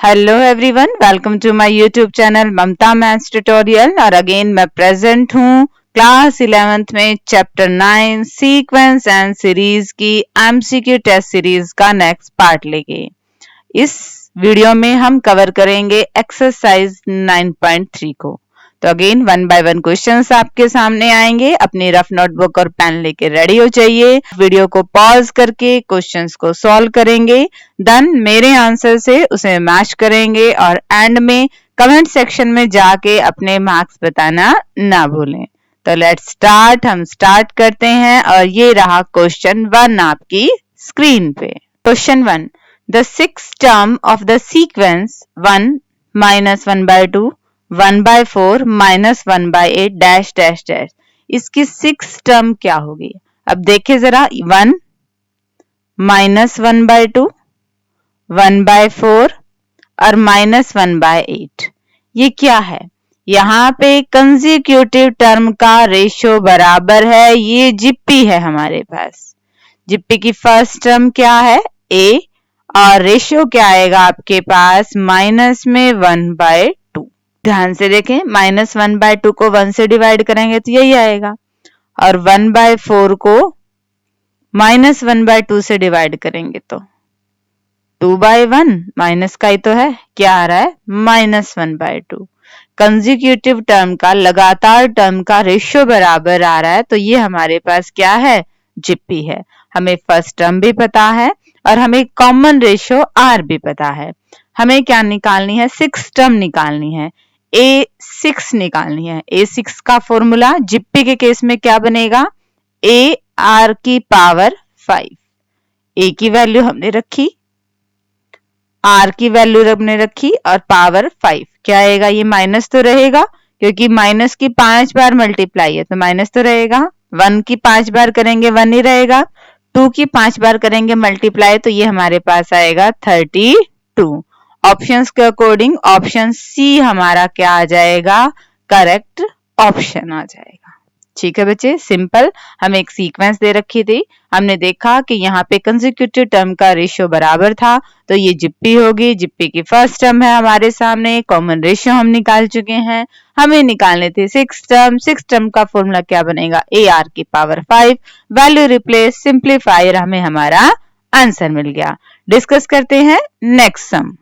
Hello everyone, welcome to my YouTube channel Mamta maths tutorial. और again मैं present हूँ class 11th में chapter 9 sequence and series की MCQ test series का next part लेके। इस वीडियो में हम कवर करेंगे एक्सरसाइज 9.3 को। तो again one by one questions आपके सामने आएंगे। अपनी रफ नोटबुक और पेन लेके रेडी हो जाइए। वीडियो को पॉज करके क्वेश्चंस को सॉल्व करेंगे, देन मेरे आंसर से उसे मैच करेंगे और एंड में कमेंट सेक्शन में जाके अपने मार्क्स बताना ना भूलें। तो लेट्स स्टार्ट। हम स्टार्ट करते हैं और ये रहा क्वेश्चन 1 आपकी स्क्रीन पे। Question 1, the sixth term of the sequence 1 minus 1 by 2 1 by 4 minus 1 by 8 dash dash dash, इसकी सिक्स टर्म क्या होगी? अब देखिए जरा, 1 minus 1 by 2 1 by 4 और minus 1 by 8, ये क्या है? यहाँ पे कंसेक्यूटिव टर्म का रेशियो बराबर है, ये जिप्पी है हमारे पास। जिप्पी की फर्स्ट टर्म क्या है? a, और रेशियो क्या आएगा आपके पास? माइनस में 1/2। ध्यान से देखें, माइनस 1/2 को 1 से डिवाइड करेंगे तो यही आएगा, और 1/4 को माइनस 1/2 से डिवाइड करेंगे तो 2/1, माइनस का ही तो है, क्या आ रहा है? माइनस 1/2। कंसेक्यूटिव टर्म का, लगातार टर्म का रेशियो बराबर आ रहा है, तो ये हमारे पास क्या है? जिप्पी है। हमें फर्स्ट टर्म भी पता है और हमें कॉमन रेशियो आर भी पता है। हमें क्या निकालनी है? सिक्स टर्म निकालनी है, A6 निकालनी है। A6 का फॉर्मूला जिप्पी के केस में क्या बनेगा? AR की पावर 5। A की वैल्यू हमने रखी, R की वैल्यू हमने रखी और पावर 5 क्या आएगा? ये माइनस तो रहेगा, क्योंकि माइनस की 5 बार मल्टीप्लाई है तो माइनस तो रहेगा। 1 की 5 बार करेंगे 1 ही रहेगा, 2 की 5 बार करेंगे मल्टीप्लाई तो ये हमारे पास आएगा 32। ऑप्शंस के अकॉर्डिंग ऑप्शन सी हमारा क्या आ जाएगा? करेक्ट ऑप्शन आ जाएगा। ठीक है बच्चे, सिंपल। हमें एक सीक्वेंस दे रखी थी, हमने देखा कि यहाँ पे कंसेक्यूटिव टर्म का रेशियो बराबर था, तो ये जिप्पी होगी। जिप्पी की फर्स्ट टर्म है हमारे सामने, कॉमन रेशियो हम निकाल चुके हैं। हमें निकालने थे सिक्स टर्म। सिक्स टर्म का फॉर्मूला क्या बनेगा? AR की पावर 5, वैल्यू रिप्लेस, सिंप्लीफाई, हमें हमारा आंसर मिल गया। डिस्कस करते हैं next some.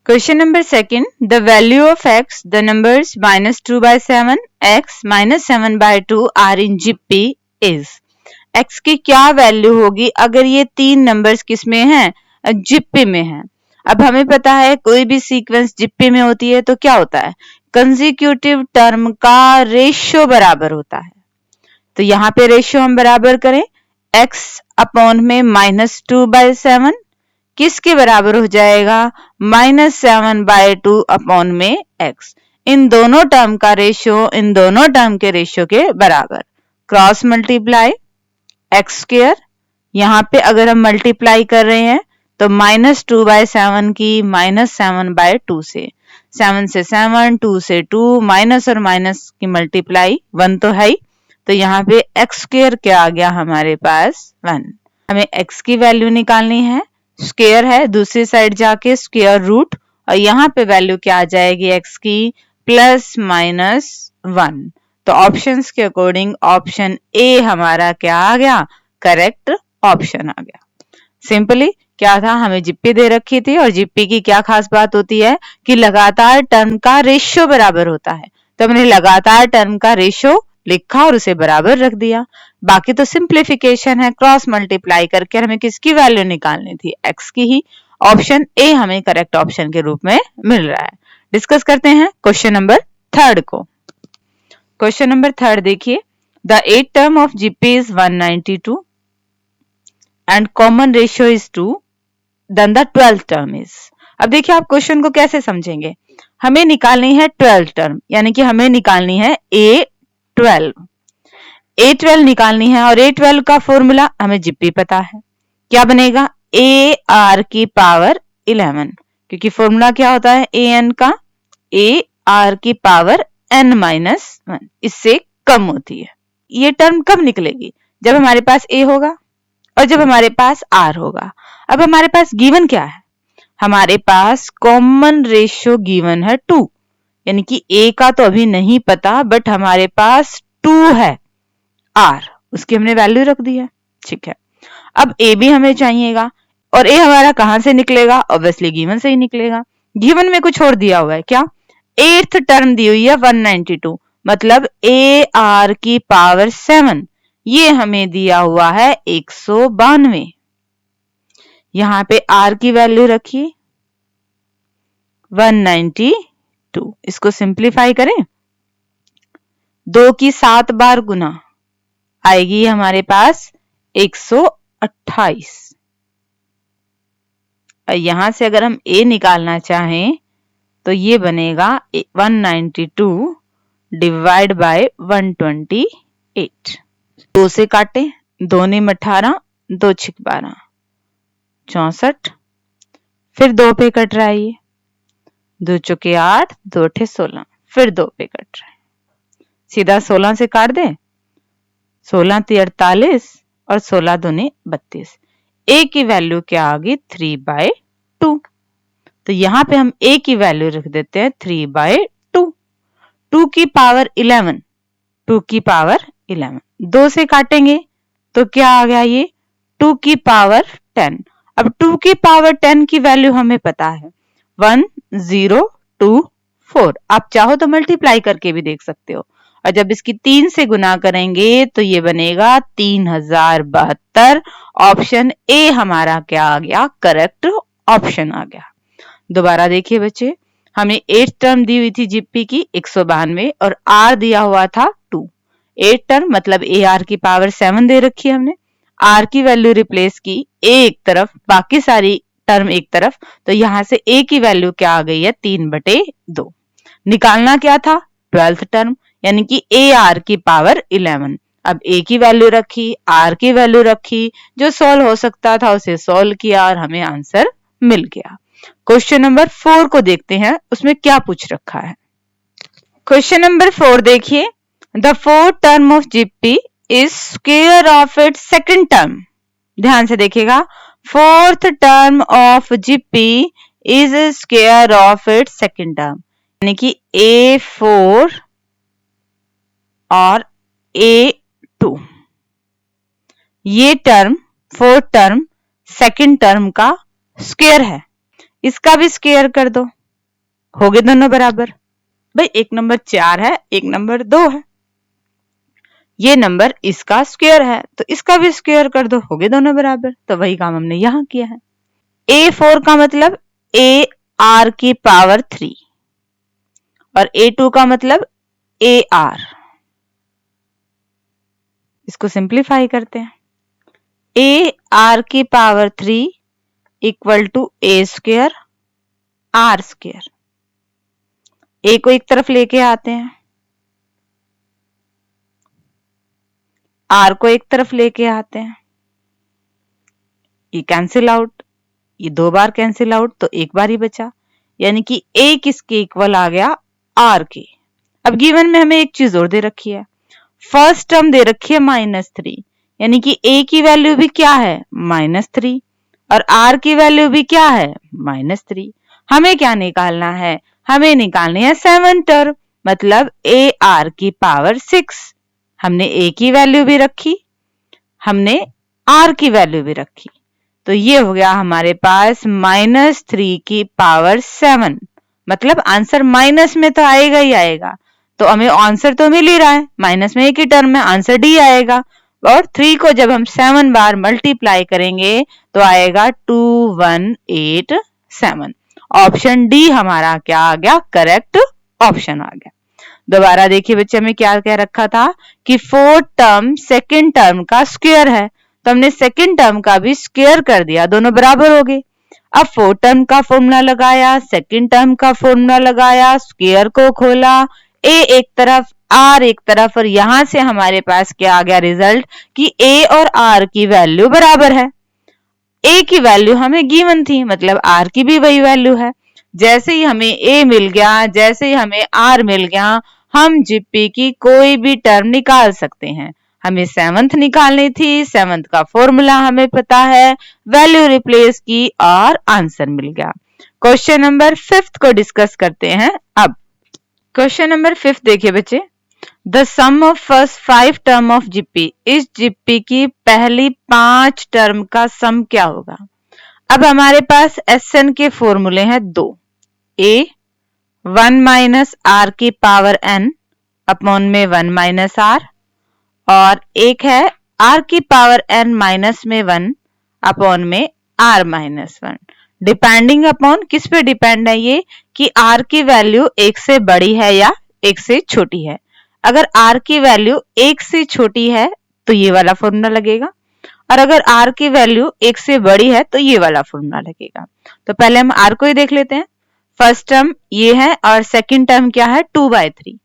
Question number 2, the value of x, the numbers minus 2/7, x minus 7/2 are in जिप्पी is। x की क्या वैल्यू होगी अगर ये तीन नंबर्स किसमें हैं? जिप्पी में हैं। अब हमें पता है कोई भी सीक्वेंस जिप्पी में होती है तो क्या होता है? कंसेक्यूटिव टर्म का रेशियो बराबर होता है। तो यहाँ पे रेशियो हम बराबर करें, x अपॉन में -2/7 किसके बराबर हो जाएगा? -7/2 अपॉन में x। इन दोनों टर्म का रेशियो इन दोनों टर्म के रेशियो के बराबर। क्रॉस मल्टीप्लाई x स्क्वायर, यहाँ पे अगर हम मल्टीप्लाई कर रहे हैं तो -2/7 की -7/2 से, 7 से 7, 2 से 2, माइनस और माइनस की मल्टीप्लाई 1 तो है ही, तो यहाँ पे x स्क्वायर क्या आ गया हमारे पास? 1। हमें x की वैल्यू निकालनी है, स्क्वायर है, दूसरी साइड जाके स्क्वायर रूट, और यहाँ पे वैल्यू क्या आ जाएगी x की? +-1। तो ऑप्शंस के अकॉर्डिंग ऑप्शन ए हमारा क्या आ गया? करेक्ट ऑप्शन आ गया। सिंपली क्या था, हमें जिप्पी दे रखी थी और जिप्पी की क्या खास बात होती है कि लगातार टर्म का रेशियो बराबर होता है, तो हमने लगातार टर्म का रेशियो लिखा और उसे बराबर रख दिया। बाकी तो सिंप्लीफिकेशन है, क्रॉस मल्टीप्लाई करके हमें किसकी वैल्यू निकालनी थी? x की ही। ऑप्शन ए हमें करेक्ट ऑप्शन के रूप में मिल रहा है। डिस्कस करते हैं क्वेश्चन नंबर 3 को। क्वेश्चन नंबर 3 देखिए, the 8th term of GP is 192 and common ratio is 2, then the 12th term is. अब देखिए आप क्वेश्चन को कैसे समझेंगे। हमें निकालनी है 12th टर्म, यानी कि हमें निकालनी है A12 निकालनी है, और A12 का फॉर्मूला हमें जिप्पी पता है, क्या बनेगा? AR की पावर 11, क्योंकि फॉर्मूला क्या होता है AN का? AR की पावर n-1, इससे कम होती है। ये टर्म कब निकलेगी? जब हमारे पास A होगा और जब हमारे पास R होगा। अब हमारे पास गिवन क्या है? हमारे पास कॉमन रेशियो गिवन है 2, यानी कि a का तो अभी नहीं पता, बट हमारे पास 2 है r, उसकी हमने वैल्यू रख दी है। ठीक है, अब a भी हमें चाहिएगा, और a हमारा कहां से निकलेगा? ऑब्वियसली गिवन से ही निकलेगा। गिवन में कुछ और दिया हुआ है क्या? 8th टर्म दी हुई है 192, मतलब a r की पावर 7, ये हमें दिया हुआ है 192। यहां पे r की वैल्यू रखिए 192, इसको सिंप्लीफाई करें, 2 की 7 बार गुना आएगी हमारे पास 128। यहां से अगर हम a निकालना चाहें तो ये बनेगा 192 डिवाइड बाय 128। 2 से काटे, 2 ने 18, 2 छिक 12, 64, फिर 2 पे कट रहा है ये, 2 चौके 8, 2 अठे 16, फिर 2 पे कट रहा है, सीधा 16 से काट दे, 16 × 48 और 16 दूने 32। a की वैल्यू क्या आ गई? 3/2। तो यहाँ पे हम a की वैल्यू रख देते हैं 3/2। 2 की पावर 11, 2 की पावर 11, 2 से काटेंगे तो क्या आ गया ये? 2 की पावर 10। अब 2 की पावर 10 की वैल्यू हमें पता है 1024। आप चाहो तो मल्टीप्लाई करके भी देख सकते हो, और जब इसकी 3 से गुना करेंगे तो ये बनेगा 3072। ऑप्शन ए हमारा क्या आ गया? करेक्ट ऑप्शन आ गया। दोबारा देखिए बच्चे, हमें 8 टर्म दी हुई थी जीपी की 192 और आर दिया हुआ था 2। 8 टर्म मतलब ए आर की पावर 7 दे रखी है हमने, आर की वैल्यू रिप्लेस की, ए एक तरफ बाकी सारी टर्म एक तरफ, तो यहां से ए की वैल्यू क्या आ गई है? 3/2। निकालना क्या था? 12th टर्म, यानी कि ए आर की पावर 11। अब ए की वैल्यू रखी, आर की वैल्यू रखी, जो सॉल्व हो सकता था उसे सॉल्व किया और हमें आंसर मिल गया। क्वेश्चन नंबर 4 को देखते हैं, उसमें क्या पूछ रखा है। क्वेश्चन नंबर 4 देखिए, the fourth term of GP is square of its second term. ध्यान से देखिएगा, fourth term of GP is square of its second term, यानी कि A4 और A2, ये term fourth term second term का स्क्वायर है। इसका भी स्क्वायर कर दो, हो गए दोनों बराबर। भाई एक नंबर 4 है, एक नंबर 2 है, ये नंबर इसका स्क्वायर है तो इसका भी स्क्वायर कर दो, हो गए दोनों बराबर। तो वही काम हमने यहां किया है। A4 का मतलब ए आर की पावर 3 और A2 का मतलब ए आर। इसको सिंप्लीफाई करते हैं, ए आर की power 3 equal to A square R square. A को एक तरफ लेके आते हैं, आर को एक तरफ लेके आते हैं, ये कैंसिल आउट, ये 2 बार कैंसिल आउट तो एक बार ही बचा, यानी कि ए किसके इक्वल आ गया? आर के। अब गिवन में हमें एक चीज और दे रखी है, फर्स्ट टर्म दे रखी है -3, यानी कि ए की वैल्यू भी क्या है? -3, और आर की वैल्यू भी क्या है? -3। हमें क्या निकालना है? हमें निकालनी है 7 टर्म, मतलब ए आर की पावर 6। हमने ए की वैल्यू भी रखी, हमने आर की वैल्यू भी रखी, तो ये हो गया हमारे पास -3 की पावर 7, मतलब आंसर माइनस में तो आएगा ही आएगा। तो हमें आंसर तो मिल ही रहा है, माइनस में एक ही टर्म में आंसर डी आएगा, और 3 को जब हम 7 बार मल्टीप्लाई करेंगे तो आएगा 2187। ऑप्शन डी हमारा क्या आ गया? करेक्ट ऑप्शन आ गया। दोबारा देखिए बच्चे, हमें क्या कह रखा था कि फोर्थ टर्म सेकंड टर्म का स्क्वायर है, तो हमने सेकंड टर्म का भी स्क्वायर कर दिया, दोनों बराबर हो गए। अब फोर्थ टर्म का फॉर्मूला लगाया, सेकंड टर्म का फॉर्मूला लगाया, स्क्वायर को खोला, ए एक तरफ आर एक तरफ, और यहां से हमारे पास क्या आ गया रिजल्ट कि ए और आर की वैल्यू बराबर है। ए की वैल्यू हमें गिवन थी, मतलब आर की भी वही वैल्यू है। जैसे ही हमें ए मिल गया, जैसे ही हमें आर मिल गया, हम जीपी की कोई भी टर्म निकाल सकते हैं। हमें 7th निकालनी थी, 7th का फॉर्मूला हमें पता है, वैल्यू रिप्लेस की और आंसर मिल गया। क्वेश्चन नंबर 5 को डिस्कस करते हैं। अब क्वेश्चन नंबर 5 देखिए बच्चे, the sum of first 5 term of GP, इस जीपी की पहली 5 टर्म का सम क्या होगा। अब हमारे पास एसएन के फॉर्मूले हैं 2, ए 1 माइनस आर की पावर एन अपॉन में 1 माइनस आर, और एक है आर की पावर एन माइनस में 1 अपॉन में आर माइनस 1। डिपेंडिंग अपॉन किस पे डिपेंड है ये, कि आर की वैल्यू 1 से बड़ी है या 1 से छोटी है। अगर आर की वैल्यू 1 से छोटी है तो ये वाला फॉर्मूला लगेगा, और अगर आर की वैल्यू 1 से बड़ी है तो ये वाला फॉर्मूला लगेगा। तो पहले हम आर को ही देख लेते हैं। फर्स्ट टर्म ये है और सेकंड टर्म क्या है 2/3।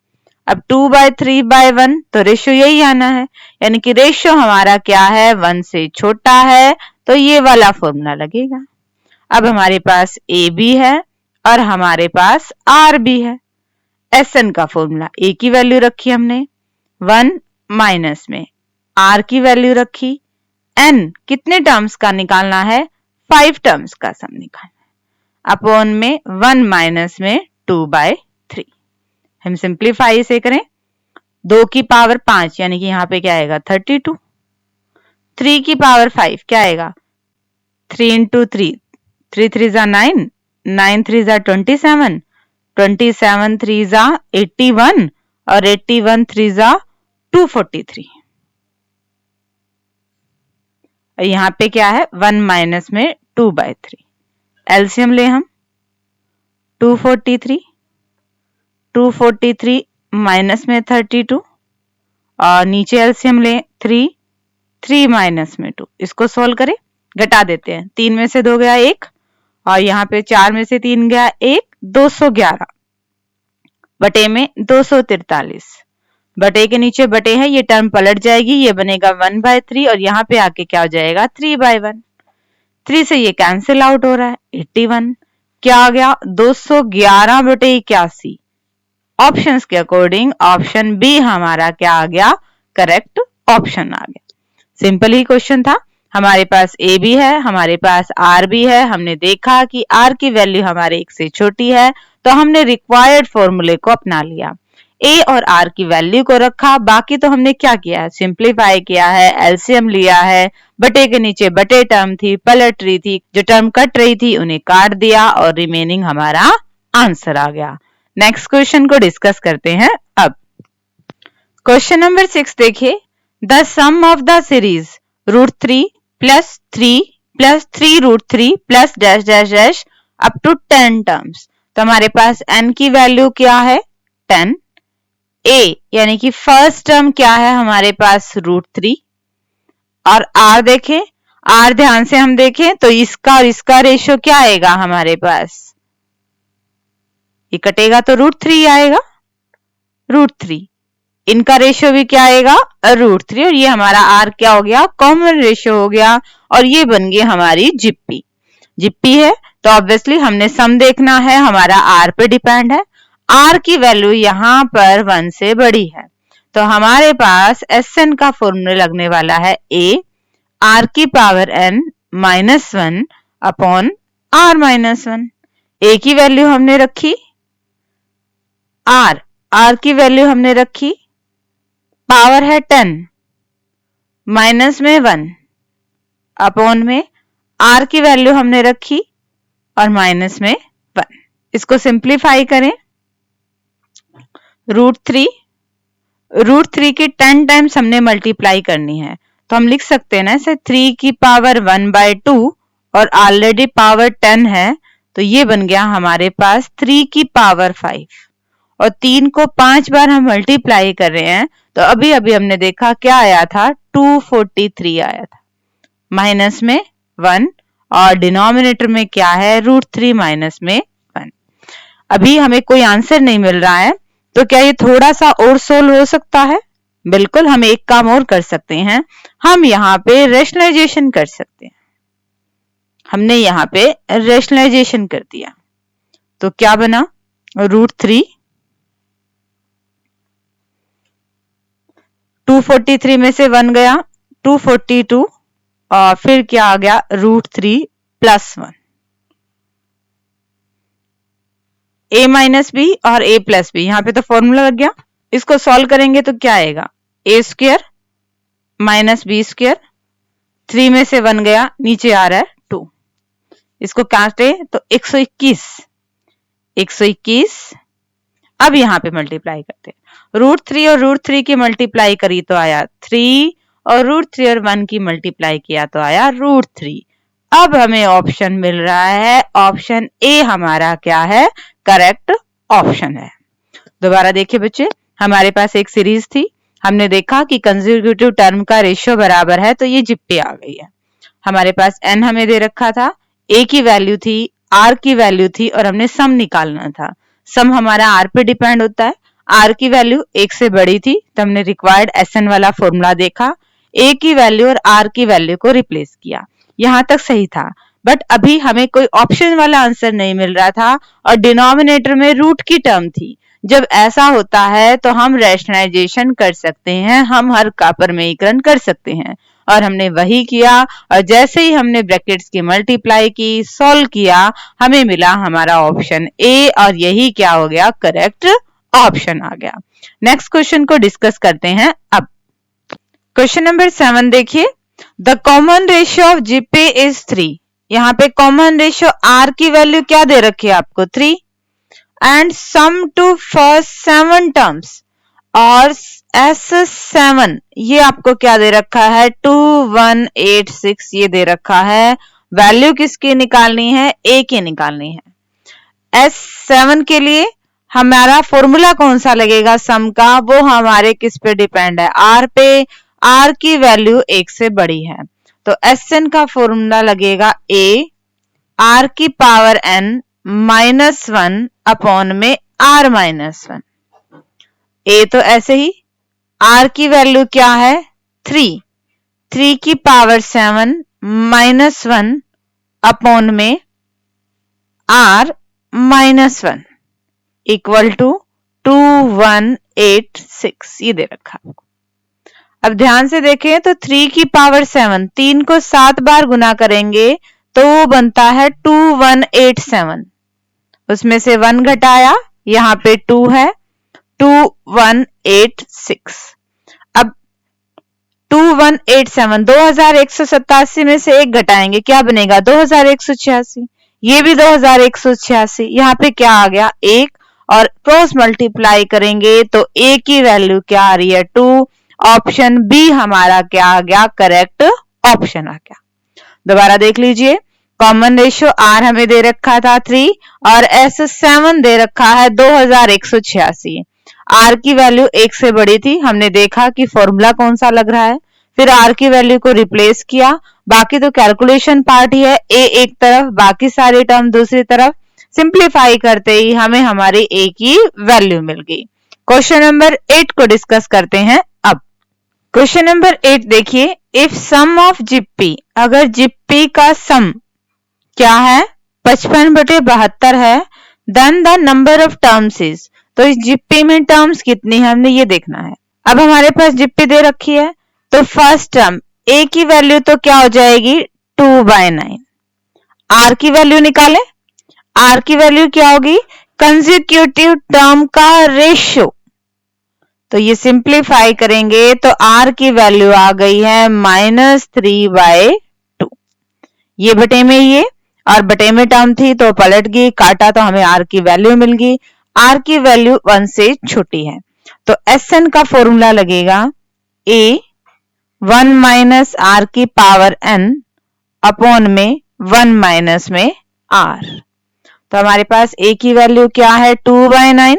अब 2/3/1 तो रेशियो यही आना है, यानी कि रेशियो हमारा क्या है 1 से छोटा है, तो ये वाला फॉर्मूला लगेगा। अब हमारे पास ए भी है और हमारे पास आर भी है। एसएन का फॉर्मूला, ए की वैल्यू रखी हमने 1 माइनस में आर की वैल्यू रखी, एन कितने टर्म्स का निकालना है 5 टर्म्स का सम निकालना है, अपॉन में 1 माइनस में 2/3। हम सिंप्लीफाई इसे करें, 2 की पावर 5 यानी कि यहाँ पे क्या आएगा 32, 3 की पावर 5 क्या आएगा 3 into 3, 3 3 जा 9, 9 3 जा 27, 27 3 जा 81 और 81 3 जा 243। यहाँ पे क्या है 1 माइनस में 2/3। एलसीएम ले हम 243 माइनस में 32 और नीचे एलसीएम ले 3 माइनस में 2। इसको सोल्व करें, घटा देते हैं, 3 में से 2 गया 1 और यहाँ पे 4 में से 3 गया 1, 211 बटे में 243। बटे के नीचे बटे है, ये टर्म पलट जाएगी, ये बनेगा 1/3 और यहाँ पे आके क्या हो जाएगा 3/1। 3 से ये कैंसिल आउट हो रहा है, 81 क्या आ गया 211 बटे 81। ऑप्शंस के अकॉर्डिंग ऑप्शन बी हमारा क्या आ गया करेक्ट ऑप्शन आ गया। सिंपल ही क्वेश्चन था। हमारे पास ए भी है, हमारे पास आर भी है। हमने देखा कि आर की वैल्यू हमारे 1 से छोटी है तो हमने रिक्वायर्ड फॉर्मूले को अपना लिया, ए और आर की वैल्यू को रखा। बाकी तो हमने क्या किया है सिंप्लीफाई किया है, एलसीएम लिया है, बटे के नीचे बटे टर्म थी पलट रही थी, जो टर्म कट रही थी उन्हें काट दिया और रिमेनिंग हमारा आंसर आ गया। नेक्स्ट क्वेश्चन को डिस्कस करते हैं। अब क्वेश्चन नंबर 6 देखिए, the sum of the series √3 + 3 + 3√3 + dash dash dash up to 10 terms. तो हमारे पास n की वैल्यू क्या है 10, a यानी कि फर्स्ट टर्म क्या है हमारे पास √3 और r देखें, r ध्यान से हम देखें तो इसका और इसका रेशियो क्या आएगा हमारे पास, ये कटेगा तो √3 आएगा, √3 इनका रेशियो भी क्या आएगा √3 और ये हमारा r क्या हो गया कॉमन रेशियो हो गया और ये बन गई हमारी जीपी। जीपी है तो ऑब्वियसली हमने सम देखना है, हमारा r पे डिपेंड है। r की वैल्यू यहाँ पर 1 से बड़ी है तो हमारे पास Sn का फॉर्मूला लगने वाला है a r की power n -1 upon r -1। a की वैल्यू हमने रखी, r की वैल्यू हमने रखी, पावर है 10 माइनस में 1 अपॉन में r की वैल्यू हमने रखी और माइनस में 1। इसको सिंप्लीफाई करें, √3 की 10 टाइम्स हमने मल्टीप्लाई करनी है तो हम लिख सकते हैं ना इसे 3 की पावर 1/2 और ऑलरेडी पावर 10 है तो ये बन गया हमारे पास 3 की पावर 5 और 3 को 5 बार हम मल्टीप्लाई कर रहे हैं तो अभी अभी हमने देखा क्या आया था 243 आया था, माइनस में 1 और डिनोमिनेटर में क्या है √3 माइनस में 1। अभी हमें कोई आंसर नहीं मिल रहा है तो क्या ये थोड़ा सा और सोल्व हो सकता है? बिल्कुल, हम एक काम और कर सकते हैं, हम यहाँ पे रेशनलाइजेशन कर सकते हैं। हमने यहाँ पे रेशनलाइजेशन कर दिया तो क्या बना √3, 243 में से 1 गया 242 और फिर क्या आ गया √3 + 1। a माइनस बी और a प्लस बी, यहाँ पे तो फॉर्मूला लग गया। इसको सॉल्व करेंगे तो क्या आएगा, a square minus b square, 3 में से 1 गया, नीचे आ रहा है 2। इसको काटे तो 121। अब यहाँ पे मल्टीप्लाई करते हैं, √3 और √3 की मल्टीप्लाई करी तो आया 3, और √3 और 1 की मल्टीप्लाई किया तो आया √3। अब हमें ऑप्शन मिल रहा है, ऑप्शन ए हमारा क्या है, करेक्ट ऑप्शन है। दोबारा देखिए बच्चे, हमारे पास एक सीरीज थी, हमने देखा कि कंसेक्यूटिव टर्म का रेशियो बराबर है, तो ये जिप्पी आ गई है। हमारे पास n हमें दे रखा था, a की वैल्यू थी, r की वैल्यू थी, और हमने सम निकालना था। सम हमारा r पे डिपेंड होता है, r की वैल्यू 1 से बड़ी थी तो हमने रिक्वायर्ड SN वाला फॉर्मूला देखा, a की वैल्यू और r की वैल्यू को रिप्लेस किया। यहाँ तक सही था, बट अभी हमें कोई ऑप्शन वाला आंसर नहीं मिल रहा था और डिनोमिनेटर में रूट की टर्म थी। जब ऐसा होता है तो हम रैशनलाइजेशन कर सकते हैं, हम हर का परमेयीकरण कर सकते हैं, और हमने वही किया। और जैसे ही हमने ब्रैकेट्स की मल्टीप्लाई की, सॉल्व किया, हमें मिला हमारा ऑप्शन ए, और यही क्या हो गया, करेक्ट ऑप्शन आ गया। नेक्स्ट क्वेश्चन को डिस्कस करते हैं। अब क्वेश्चन नंबर 7 देखिए, the common ratio of GP is 3। यहाँ पे कॉमन रेशियो आर की वैल्यू क्या दे रखी है आपको, 3, and sum to first 7 terms, और S7 ये आपको क्या दे रखा है, 2186 ये दे रखा है। वैल्यू किसकी निकालनी है, ए की निकालनी है। S7 के लिए हमारा फॉर्मूला कौन सा लगेगा सम का, वो हमारे किस पे डिपेंड है, आर पे। आर की वैल्यू 1 से बड़ी है, तो Sn का फॉर्मूला लगेगा a r की पावर n -1 अपॉन में r -1। a तो ऐसे ही, r की वैल्यू क्या है, 3 की पावर 7 -1 अपॉन में r -1 इक्वल टू 2186 ये दे रखा है। अब ध्यान से देखें तो 3 की पावर 7, 3 को 7 बार गुना करेंगे तो वो बनता है 2187, उसमें से 1 घटाया, यहाँ पे 2 है, 2186। अब 2187 2187 में से 1 घटाएंगे, क्या बनेगा, 2186। ये भी 2186, यहाँ पे क्या आ गया, 1, और क्रॉस मल्टीप्लाई करेंगे तो a की वैल्यू क्या आ रही है, 2। ऑप्शन बी हमारा क्या आ गया, करेक्ट ऑप्शन आ गया। दोबारा देख लीजिए, कॉमन रेशियो आर हमें दे रखा था 3, और S7 दे रखा है 2186। आर की वैल्यू 1 से बड़ी थी, हमने देखा कि फॉर्मूला कौन सा लग रहा है, फिर आर की वैल्यू को रिप्लेस किया। बाकी तो कैलकुलेशन पार्ट ही है, ए एक तरफ, बाकी सारे टर्म दूसरी तरफ। सिंप्लीफाई करते ही हमें हमारी ए की वैल्यू मिल गई। क्वेश्चन नंबर 8 को डिस्कस करते हैं। अब क्वेश्चन नंबर 8 देखिए, इफ सम ऑफ जिप्पी, अगर जिप्पी का सम क्या है, 55/72 है, then the number of terms is, तो इस जिप्पी में टर्म्स कितनी है हमने ये देखना है। अब हमारे पास जिप्पी दे रखी है, तो फर्स्ट टर्म ए की वैल्यू तो क्या हो जाएगी, 2/9। आर की वैल्यू निकालें, आर की वैल्यू क्या होगी, कंसेक्यूटिव टर्म का रेशियो, तो ये सिंप्लीफाई करेंगे तो आर की वैल्यू आ गई है -3/2। ये बटे में ये, और बटे में टर्म थी तो पलट गई, काटा तो हमें आर की वैल्यू मिल गई। आर की वैल्यू 1 से छोटी है, तो Sn का फॉर्मूला लगेगा a 1 - r की पावर n अपॉन में 1 माइनस में r। तो हमारे पास a की वैल्यू क्या है, 2/9,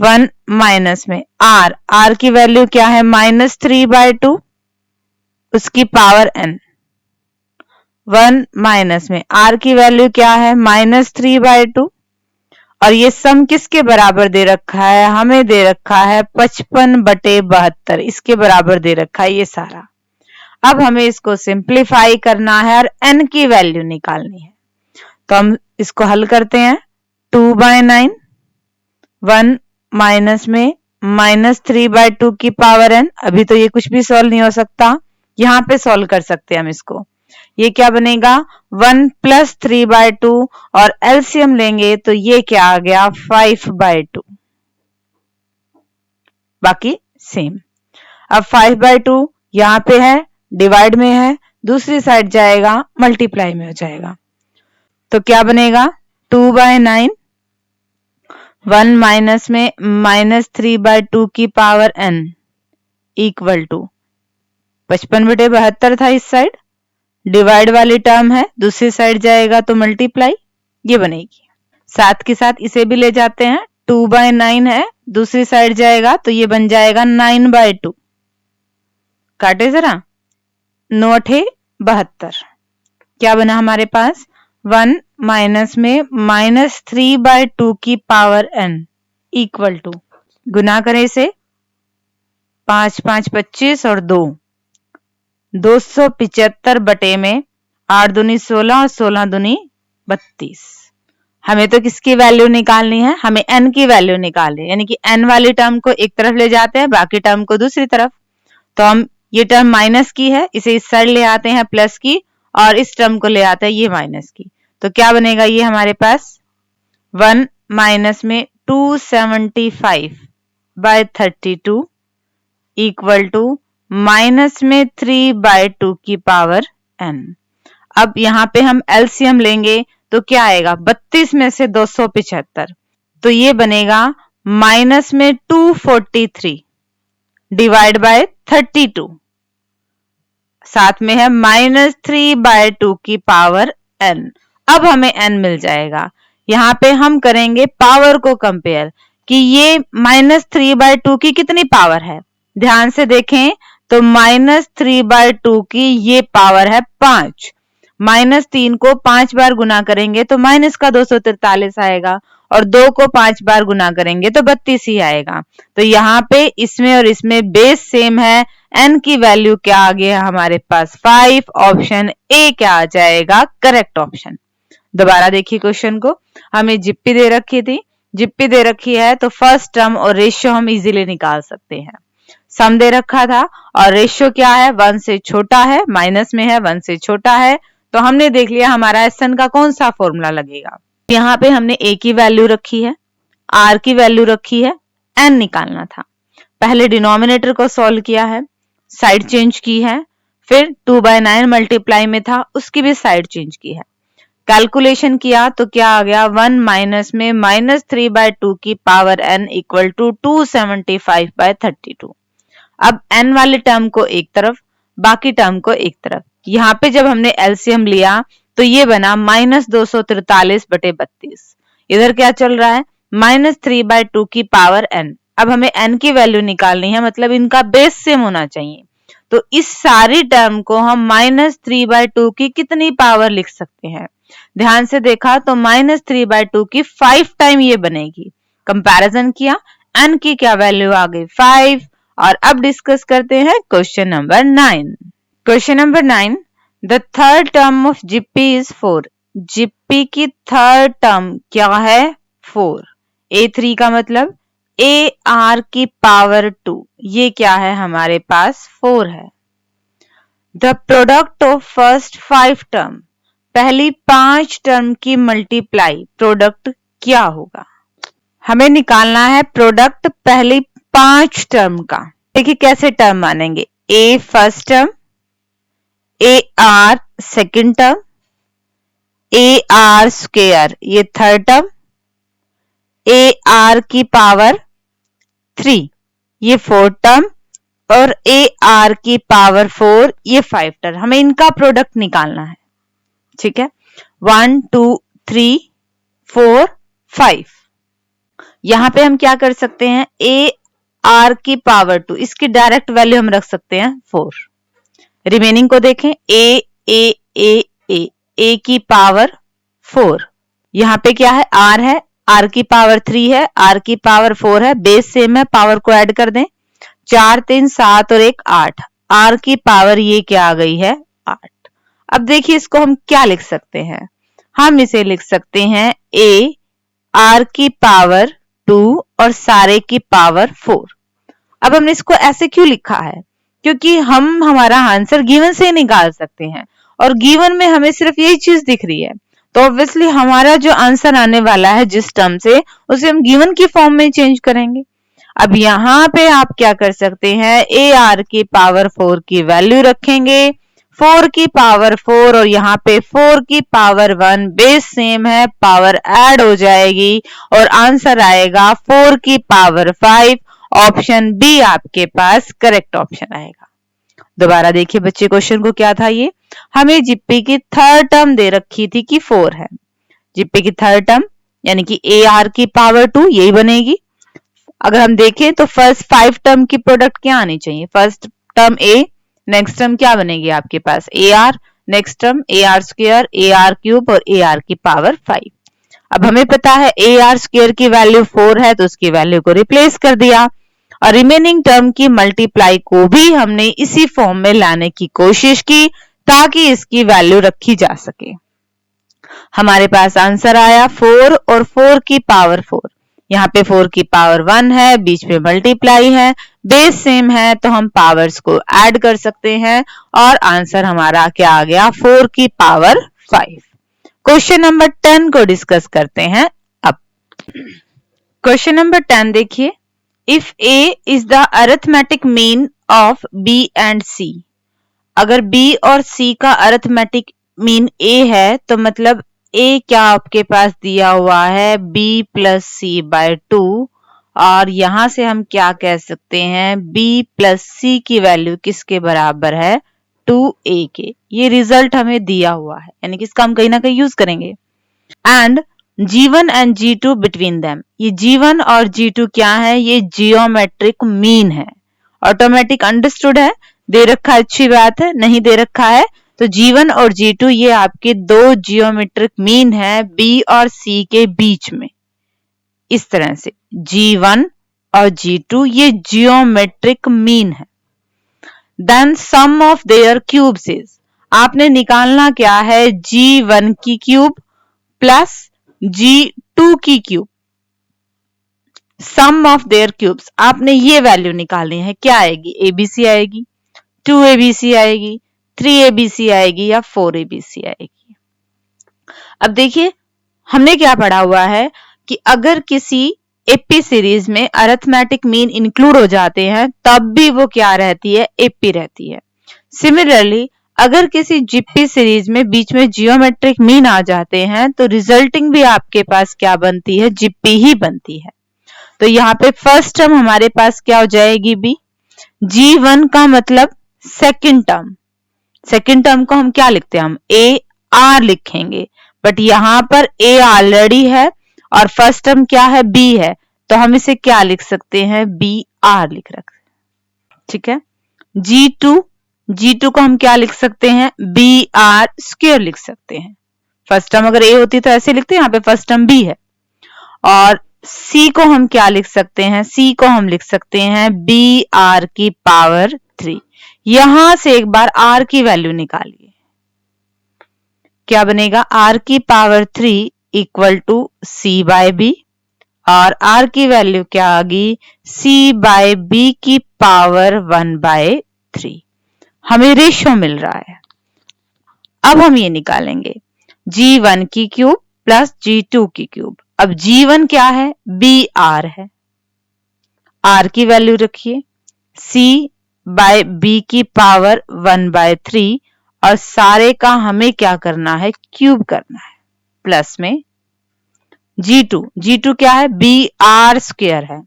1 माइनस में r की वैल्यू क्या है, -3/2, उसकी पावर n, 1 माइनस में r की वैल्यू क्या है, -3/2, और ये सम किसके बराबर दे रखा है, हमें दे रखा है 55/72, इसके बराबर दे रखा है ये सारा। अब हमें इसको सिंप्लीफाई करना है और n की वैल्यू निकालनी है, तो हम इसको हल करते हैं। 2/9, 1 माइनस में -3/2 की पावर n, अभी तो ये कुछ भी सॉल्व नहीं हो सकता, यहाँ पे सॉल्व कर सकते हैं हम इसको। ये क्या बनेगा 1 + 3/2 और एलसीएम लेंगे तो ये क्या आ गया 5/2, बाकी सेम। अब 5/2 यहां पे है, डिवाइड में है, दूसरी साइड जाएगा मल्टीप्लाई में हो जाएगा, तो क्या बनेगा 2/9, 1 माइनस में -3/2 की पावर n इक्वल टू 55/72 था इस साइड, डिवाइड वाली टर्म है, दूसरी साइड जाएगा तो मल्टीप्लाई, ये बनेगी। साथ के साथ इसे भी ले जाते हैं, 2/9 है, दूसरी साइड जाएगा तो ये बन जाएगा 9/2, काटे जरा, 9 72, क्या बना हमारे पास 1 माइनस में -3/2 की पावर n इक्वल टू, गुना करें इसे, 5 5 25 और 2 275 बटे में 8 दूनी 16 और 16 दूनी 32। हमें तो किसकी वैल्यू निकालनी है, हमें n की वैल्यू निकालनी है, यानी कि n वाली टर्म को एक तरफ ले जाते हैं, बाकी टर्म को दूसरी तरफ। तो हम ये टर्म माइनस की है, इसे इस साइड ले आते हैं प्लस की, और इस टर्म को ले आते हैं ये माइनस की, तो क्या बनेगा ये हमारे पास 1 माइनस में 275/32 इक्वल टू माइनस में 3/2 की पावर n। अब यहाँ पे हम एलसीएम लेंगे तो क्या आएगा 32 में से 275, तो ये बनेगा माइनस में 243 डिवाइड बाय 32, साथ में है -3/2 की पावर n। अब हमें n मिल जाएगा। यहाँ पे हम करेंगे पावर को कंपेयर कि ये -3/2 की कितनी पावर है, ध्यान से देखें तो -3/2 की ये पावर है 5, -3 को 5 बार गुना करेंगे तो माइनस का 243 आएगा, और 2 को 5 बार गुना करेंगे तो 32 ही आएगा। तो यहाँ पे इसमें और इसमें बेस सेम है, n की वैल्यू क्या आ गया हमारे पास 5, ऑप्शन ए क्या आ जाएगा करेक्ट ऑप्शन। दोबारा देखिए क्वेश्चन को, हमें जिप्पी दे रखी थी, जिप्पी दे रखी है तो फर्स्ट टर्म और रेशियो हम इजीली निकाल सकते हैं। सम दे रखा था और रेशियो क्या है 1 से छोटा है, माइनस में है 1 से छोटा है, तो हमने देख लिया हमारा एसएन का कौन सा फॉर्मूला लगेगा। यहाँ पे हमने ए की वैल्यू रखी है, आर की वैल्यू रखी है, एन निकालना था। पहले डिनोमिनेटर को सॉल्व किया है, साइड चेंज की है, फिर 2/9 मल्टीप्लाई में था उसकी भी साइड चेंज की है, कैलकुलेशन किया तो क्या आ गया 1 माइनस में -3/2 की पावर n इक्वल टू 275/32। अब n वाले टर्म को एक तरफ, बाकी टर्म को एक तरफ। यहाँ पे जब हमने एलसीएम लिया तो ये बना -243/32। इधर क्या चल रहा है -3/2 की पावर n। अब हमें n की वैल्यू निकालनी है, मतलब इनका बेस सेम होना चाहिए, तो इस सारी टर्म को हम -3/2 की कितनी पावर लिख सकते हैं। ध्यान से देखा तो -3/2 की 5 टाइम ये बनेगी। कंपैरिजन किया, n की क्या वैल्यू आ गई 5। और अब डिस्कस करते हैं question number 9। Question number 9, the third term of GP is 4। GP की थर्ड टर्म क्या है 4। A3 का मतलब AR की पावर 2, ये क्या है हमारे पास 4 है। The product of first 5 term, पहली 5 टर्म की मल्टीप्लाई प्रोडक्ट क्या होगा। हमें निकालना है प्रोडक्ट पहली 5 टर्म का। देखिए कैसे टर्म मानेंगे, A first term, AR second term, AR square ये थर्ड टर्म, AR की पावर 3 ये फोर्थ टर्म, और AR की पावर 4 ये 5 टर्म। हमें इनका प्रोडक्ट निकालना है, ठीक है। 1 2 3 4 5। यहां पे हम क्या कर सकते हैं, AR की पावर 2 इसकी डायरेक्ट वैल्यू हम रख सकते हैं 4। रिमेनिंग को देखें, A A A A A की पावर 4, यहाँ पे क्या है R है, R की पावर 3 है, R की पावर 4 है, बेस सेम है, पावर को ऐड कर दें, 4 3 7 और 1 8, R की पावर ये क्या आ गई है 8। अब देखिए इसको हम क्या लिख सकते हैं, हम इसे लिख सकते हैं A R की पावर 2 और सारे की पावर 4। अब हमने इसको ऐसे क्यों लिखा है, क्योंकि हम हमारा आंसर गिवन से निकाल सकते हैं और गिवन में हमें सिर्फ यही चीज दिख रही है, तो ऑब्वियसली हमारा जो आंसर आने वाला है जिस टर्म से, उसे हम गिवन की फॉर्म में चेंज करेंगे। अब यहाँ पे आप क्या कर सकते हैं, AR की पावर 4 की वैल्यू रखेंगे, 4 की पावर 4 और यहाँ पे 4 की पावर 1, बेस सेम है, पावर ऐड हो जाएगी और आंसर आएगा 4 की पावर 5। ऑप्शन बी आपके पास करेक्ट ऑप्शन आएगा। दोबारा देखिए बच्चे, क्वेश्चन को क्या था, ये हमें जिप्पी की थर्ड टर्म दे रखी थी कि 4 है। जिप्पी की थर्ड टर्म यानी कि AR की पावर 2 यही बनेगी। अगर हम देखें तो फर्स्ट 5 टर्म की प्रोडक्ट क्या आनी चाहिए, first term A, next term क्या बनेगी आपके पास AR, next term AR square, AR cube और AR की पावर 5। अब हमें पता है AR स्क्वायर की वैल्यू 4 है, तो उसकी वैल्यू को रिप्लेस कर दिया और रिमेनिंग टर्म की मल्टीप्लाई को भी हमने इसी फॉर्म में लाने की कोशिश की ताकि इसकी वैल्यू रखी जा सके। हमारे पास आंसर आया 4 और 4 की पावर 4। यहाँ पे 4 की पावर 1 है, बीच में मल्टीप्लाई है, बेस सेम है, तो हम पावर्स को ऐड कर सकते हैं और आंसर हमारा क्या आ गया, 4 की पावर 5। क्वेश्चन नंबर 10 को डिस्कस करते हैं अब। क्वेश्चन नंबर 10 देखिए, if A is the arithmetic mean of B and C। अगर B और C का अरिथमेटिक मीन A है तो मतलब A क्या आपके पास दिया हुआ है, B प्लस C बाय 2, और यहां से हम क्या कह सकते हैं, B प्लस C की वैल्यू किसके बराबर है, 2A के। ये रिजल्ट हमें दिया हुआ है, यानी कि इसका हम कहीं ना कहीं यूज करेंगे। And G1 and G2 between them, ये G1 और G2 क्या है, ये जियोमेट्रिक मीन है। ऑटोमेटिक अंडरस्टूड है, दे रखा है अच्छी बात है, नहीं दे रखा है तो G1 और G2 ये आपके दो जियोमेट्रिक मीन है B और C के बीच में। इस तरह से G1 और G2 ये जियोमेट्रिक मीन है। Then sum of their cubes is, आपने निकालना क्या है, G1 की क्यूब प्लस G2 की cube. Sum of their cubes आपने ये वैल्यू निकालनी है, क्या आएगी, ABC आएगी, 2ABC आएगी, 3ABC आएगी या 4ABC आएगी। अब देखिए हमने क्या पढ़ा हुआ है कि अगर किसी एपी सीरीज में अरिथमेटिक मीन इंक्लूड हो जाते हैं तब भी वो क्या रहती है, एपी रहती है। सिमिलरली अगर किसी जिप्पी सीरीज में बीच में जियोमेट्रिक मीन आ जाते हैं तो रिजल्टिंग भी आपके पास क्या बनती है, जिप्पी ही बनती है। तो यहाँ पे फर्स्ट टर्म हमारे पास क्या हो जाएगी, बी। G1 का मतलब सेकंड टर्म, सेकंड टर्म को हम क्या लिखते हैं, हम AR लिखेंगे, बट यहां पर A ऑलरेडी है और फर्स्ट टर्म क्या है, B है, तो हम इसे क्या लिख सकते हैं, BR लिख रखते हैं, ठीक है। G2 को हम क्या लिख सकते हैं, BR स्क्वायर लिख सकते हैं। फर्स्ट टर्म अगर A होती तो ऐसे लिखते हैं, यहाँ पे फर्स्ट टर्म B है। और C को हम क्या लिख सकते हैं, C को हम लिख सकते हैं BR की पावर 3। यहां से एक बार R की वैल्यू निकालिए, क्या बनेगा, R की power 3 equal to C by B, और R की वैल्यू क्या आ गई, C बाय B की पावर 1 बाय 3। हमें रेशियो मिल रहा है। अब हम ये निकालेंगे G1 की क्यूब प्लस G2 की क्यूब। अब G1 क्या है, BR है, R की वैल्यू रखिए, C बाय B की पावर 1 बाय 3, और सारे का हमें क्या करना है, क्यूब करना है, प्लस में G2 क्या है, BR स्क्वायर है,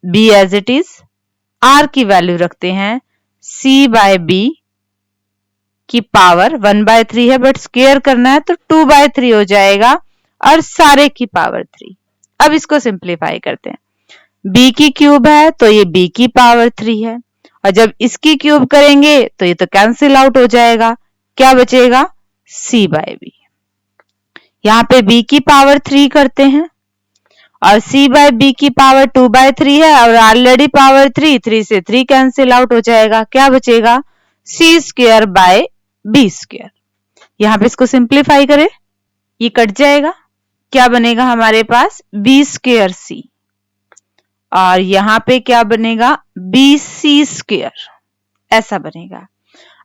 B as it is, R की वैल्यू रखते हैं C बाय B की पावर 1 बाय 3 है, बट स्क्वायर करना है तो 2 बाय 3 हो जाएगा, और सारे की पावर 3। अब इसको सिंप्लीफाई करते हैं, B की क्यूब है तो ये B की पावर 3 है, और जब इसकी क्यूब करेंगे तो ये तो कैंसिल आउट हो जाएगा, क्या बचेगा, C बाय B। यहाँ पे B की पावर 3 करते हैं और C बाय B की पावर 2 बाय 3 है, और ऑलरेडी पावर 3 से 3 कैंसिल आउट हो जाएगा, क्या बचेगा, C square by B square. यहाँ पे इसको सिंप्लीफाई करें, ये कट जाएगा, क्या बनेगा हमारे पास, B स्क्वायर C, और यहाँ पे क्या बनेगा, BC स्क्वायर, ऐसा बनेगा।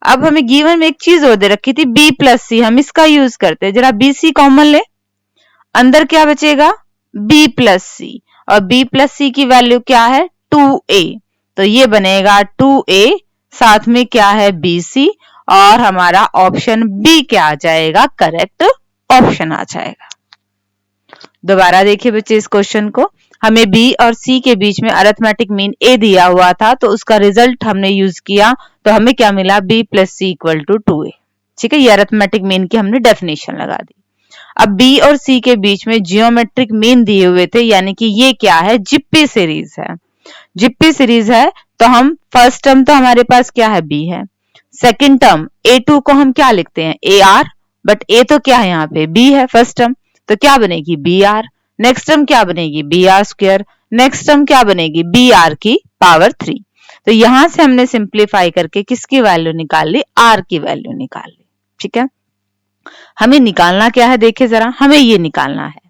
अब हमें गिवन में एक चीज और दे रखी थी b प्लस सी, हम इसका यूज करते हैं। जरा बी सी कॉमन ले, अंदर क्या बचेगा b प्लस सी, और b प्लस सी की वैल्यू क्या है 2a, तो ये बनेगा 2a, साथ में क्या है bc, और हमारा ऑप्शन बी क्या आ जाएगा, करेक्ट ऑप्शन आ जाएगा। दोबारा देखिए बच्चे इस क्वेश्चन को, हमें b और c के बीच में अरिथमेटिक मीन a दिया हुआ था, तो उसका रिजल्ट हमने यूज किया, तो हमें क्या मिला b plus c equal to 2a। ठीक है, ये अरिथमेटिक मीन की हमने डेफिनेशन लगा दी। अब b और c के बीच में जियोमेट्रिक मीन दिए हुए थे, यानी कि ये क्या है, जिप्पी सीरीज है। जिप्पी सीरीज है तो हम फर्स्ट टर्म तो हमारे पास क्या है b है, सेकंड टर्म a2 को हम क्या लिखते हैं ar, बट a तो क्या है यहाँ पे b है फर्स्ट टर्म, तो क्या बनेगी br, नेक्स्ट टर्म क्या बनेगी br स्क्वायर, नेक्स्ट टर्म क्या बनेगी br की पावर 3। तो यहां से हमने सिंप्लीफाई करके किसकी वैल्यू निकाल ली, r की वैल्यू निकाल ली। ठीक है, हमें निकालना क्या है, देखिए जरा, हमें ये निकालना है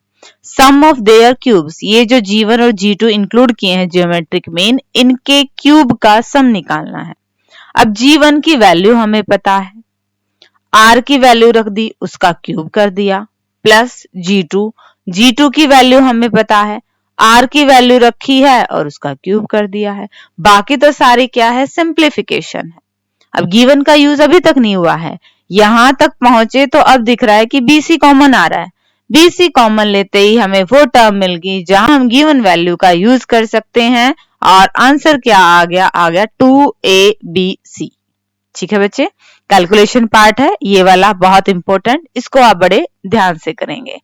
सम ऑफ देयर क्यूब्स, ये जो G1 और G2 इंक्लूड किए हैं जियोमेट्रिक मीन, इनके क्यूब का सम निकालना है। अब G1 की वैल्यू हमें पता है, R की वैल्यू रख दी, उसका क्यूब कर दिया, प्लस G2 की वैल्यू हमें पता है, R की वैल्यू रखी है और उसका क्यूब कर दिया है। बाकी तो सारी क्या है, सिंप्लीफिकेशन है। अब गिवन का यूज अभी तक नहीं हुआ है, यहां तक पहुंचे तो अब दिख रहा है कि BC कॉमन आ रहा है, BC कॉमन लेते ही हमें वो टर्म मिल गई जहां हम गिवन वैल्यू का यूज कर सकते हैं, और आंसर क्या आ गया 2ABC। ठीक है बच्चे, कैलकुलेशन पार्ट है ये वाला बहुत इंपॉर्टेंट, इसको आप बड़े ध्यान से करेंगे।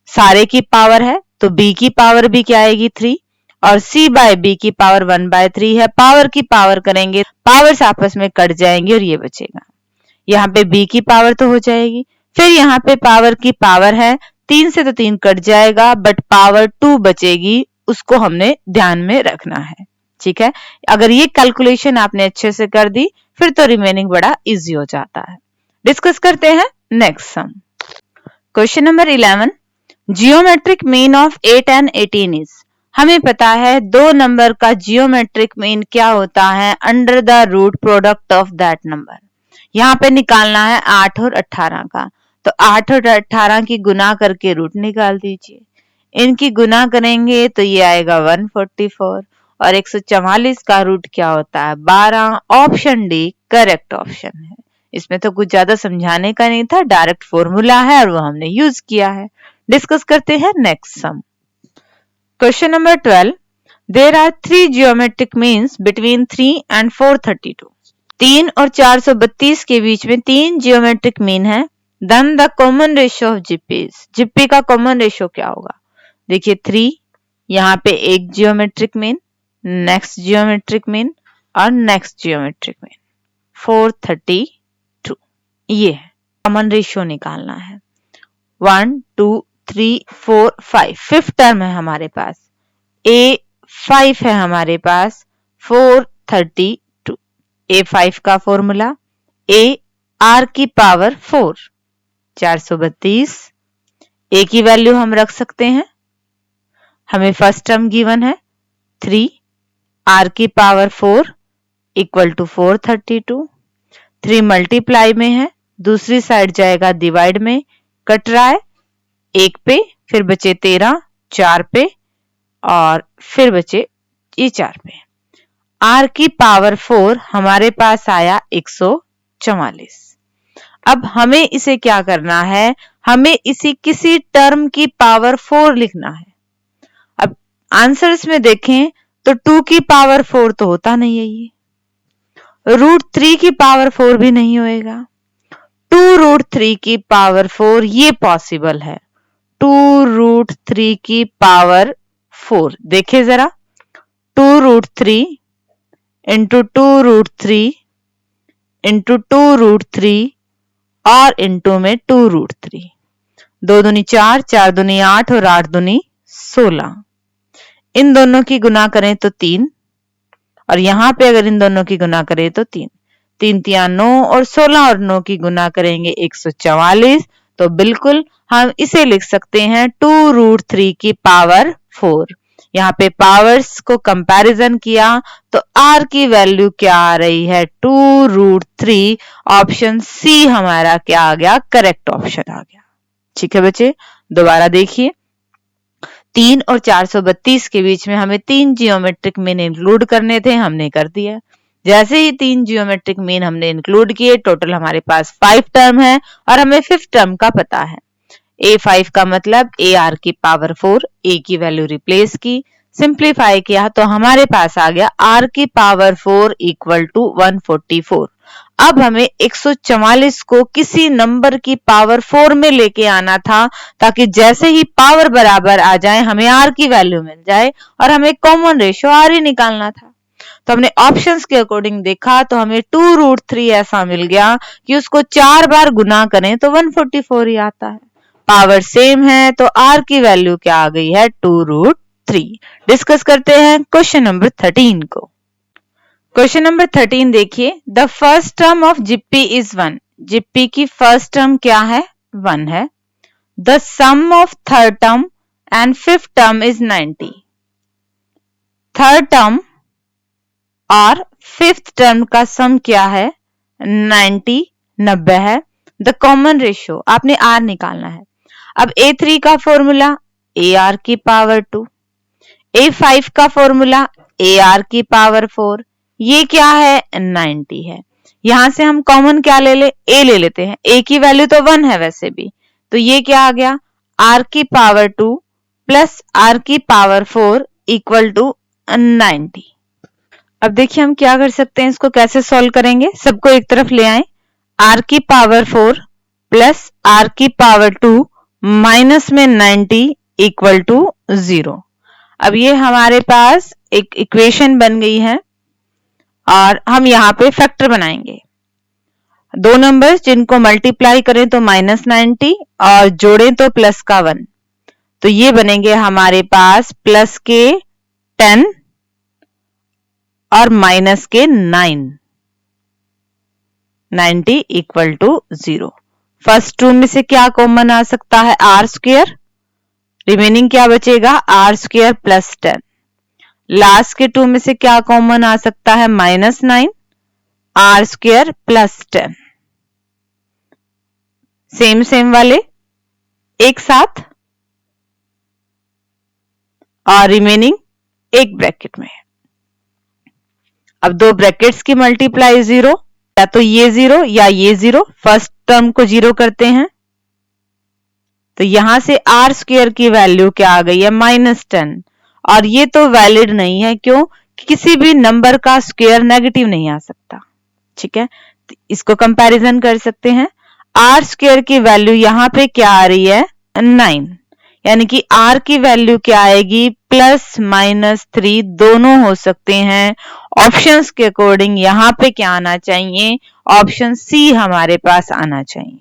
सारे की पावर है तो b की पावर भी क्या आएगी 3, और c बाय b की पावर 1/3 है, पावर की पावर करेंगे, पावर्स आपस में कट जाएंगी और ये बचेगा। यहाँ पे b की पावर तो हो जाएगी, फिर यहाँ पे पावर की पावर है, 3 से तो 3 कट जाएगा, बट पावर 2 बचेगी, उसको हमने ध्यान में रखना है। ठीक है, अगर ये कैलकुलेशन आपने अच्छे से कर दी फिर तो रिमेनिंग बड़ा इजी हो जाता है। डिस्कस करते हैं next sum. Question number 11, geometric mean of 8 and 18 is, हमें पता है 2 नंबर का जियोमेट्रिक मीन क्या होता है, under the root product of that number. यहाँ पे निकालना है 8 और 18 का, तो 8 और 18 की गुना करके रूट निकाल दीजिए, इनकी गुना करेंगे तो ये आएगा 144, और 144 का रूट क्या होता है 12। ऑप्शन डी करेक्ट ऑप्शन है, इसमें तो कुछ ज्यादा समझाने का नहीं था, डायरेक्ट फॉर्मूला है और वो हमने यूज किया है। डिस्कस करते हैं next sum. Question number 12, there are 3 geometric means between 3 and 432। 3 और 432 के बीच में 3 जियोमेट्रिक मीन है, then the common ratio of GPs, GP का कॉमन रेशियो क्या होगा। देखिए 3, यहाँ पे एक geometric mean, next geometric mean और नेक्स्ट जियोमेट्रिक मीन 432, ये है कॉमन रेशियो निकालना है। 1 2 3 4 5, फिफ्थ टर्म है हमारे पास, A5 है हमारे पास 432। A5 का फॉर्मूला A R की पावर 4, 432, A की वैल्यू हम रख सकते हैं, हमें फर्स्ट टर्म गिवन है 3, R की पावर 4 इक्वल टू 432, 3 मल्टीप्लाई में है, दूसरी साइड जाएगा डिवाइड में, कट रहा है 1 पे, फिर बचे 13, 4 पे, और फिर बचे ये 4 पे। R की पावर 4 हमारे पास आया 144। अब हमें इसे क्या करना है, हमें इसी किसी टर्म की पावर 4 लिखना है। अब आंसर्स में देखें तो 2 की पावर 4 तो होता नहीं है, ये रूट 3 की पावर 4 भी नहीं होएगा, 2 रूट 3 की पावर 4 ये पॉसिबल है, 2 रूट 3 की पावर 4। देखिए जरा, 2 root 3 into 2 root 3 into 2 root 3 और इंटू में 2 रूट 3, 2 दूनी 4, 4 दूनी 8 और 8 दूनी 16। इन दोनों की गुना करें तो 3, और यहां पे अगर इन दोनों की गुना करें तो 3, 3 तिया 9 और 16 और 9 की गुना करेंगे 144। तो बिल्कुल हम इसे लिख सकते हैं 2 रूट 3 की पावर 4। यहाँ पे पावर्स को कंपैरिजन किया तो r की वैल्यू क्या आ रही है 2√3। ऑप्शन सी हमारा क्या आ गया, करेक्ट ऑप्शन आ गया। ठीक है बच्चे, दोबारा देखिए 3 और 432 के बीच में हमें 3 जियोमेट्रिक मीन इंक्लूड करने थे, हमने कर दिया। जैसे ही 3 जियोमेट्रिक मीन हमने इंक्लूड किए, टोटल हमारे पास 5 टर्म है और हमें 5th टर्म का पता है। A5 का मतलब AR की पावर 4, A की वैल्यू रिप्लेस की, सिंप्लीफाई किया तो हमारे पास आ गया R की पावर 4 इक्वल टू 144। अब हमें 144 को किसी नंबर की पावर 4 में लेके आना था ताकि जैसे ही पावर बराबर आ जाए हमें R की वैल्यू मिल जाए और हमें कॉमन रेशियो R ही निकालना था। तो हमने ऑप्शंस के अकॉर्डिंग देखा तो हमें 2√3 ऐसा मिल गया कि उसको 4 बार गुना करें तो 144 ही आता है। पावर सेम है तो R की वैल्यू क्या आ गई है 2√3। डिस्कस करते हैं क्वेश्चन नंबर 13 को। क्वेश्चन नंबर 13 देखिए, the first term of GP is 1। GP की फर्स्ट टर्म क्या है, 1 है। The sum of third term and 5th term is 90। Third term और 5th टर्म का सम क्या है 90 है। द कॉमन रेशियो आपने R निकालना है। अब A3 का फॉर्मूला AR की पावर 2, A5 का फॉर्मूला AR की पावर 4, ये क्या है 90 है। यहां से हम कॉमन क्या ले A ले लेते हैं। A की वैल्यू तो 1 है वैसे भी, तो ये क्या आ गया R की पावर 2 प्लस R की पावर 4 इक्वल टू 90। अब देखिए हम क्या कर सकते हैं, इसको कैसे सॉल्व करेंगे। सबको एक तरफ ले आए, R की पावर 4 प्लस R की पावर 2 माइनस में 90 इक्वल टू 0। अब ये हमारे पास एक इक्वेशन बन गई है और हम यहाँ पे फैक्टर बनाएंगे। दो नंबर्स जिनको मल्टीप्लाई करें तो -90 और जोड़ें तो प्लस का 1, तो ये बनेंगे हमारे पास प्लस के 10 और माइनस के 9, 90 इक्वल टू 0। फर्स्ट टू में से क्या कॉमन आ सकता है R², रिमेनिंग क्या बचेगा R² प्लस 10। लास्ट के 2 में से क्या कॉमन आ सकता है -9, R² प्लस 10। सेम वाले एक साथ और रिमेनिंग एक ब्रैकेट में। अब दो ब्रैकेट्स की मल्टीप्लाई 0, या तो ये 0 या ये 0, फर्स्ट टर्म को 0 करते हैं तो यहां से R² की वैल्यू क्या आ गई है -10। और ये तो वैलिड नहीं है, क्यों, किसी भी नंबर का स्क्वायर नेगेटिव नहीं आ सकता। ठीक है, तो इसको कंपैरिजन कर सकते हैं। R² की वैल्यू यहां पे क्या आ रही है 9, यानी कि R की वैल्यू क्या आएगी +-3 दोनों हो सकते हैं। ऑप्शंस के अकॉर्डिंग यहाँ पे क्या आना चाहिए, ऑप्शन सी हमारे पास आना चाहिए।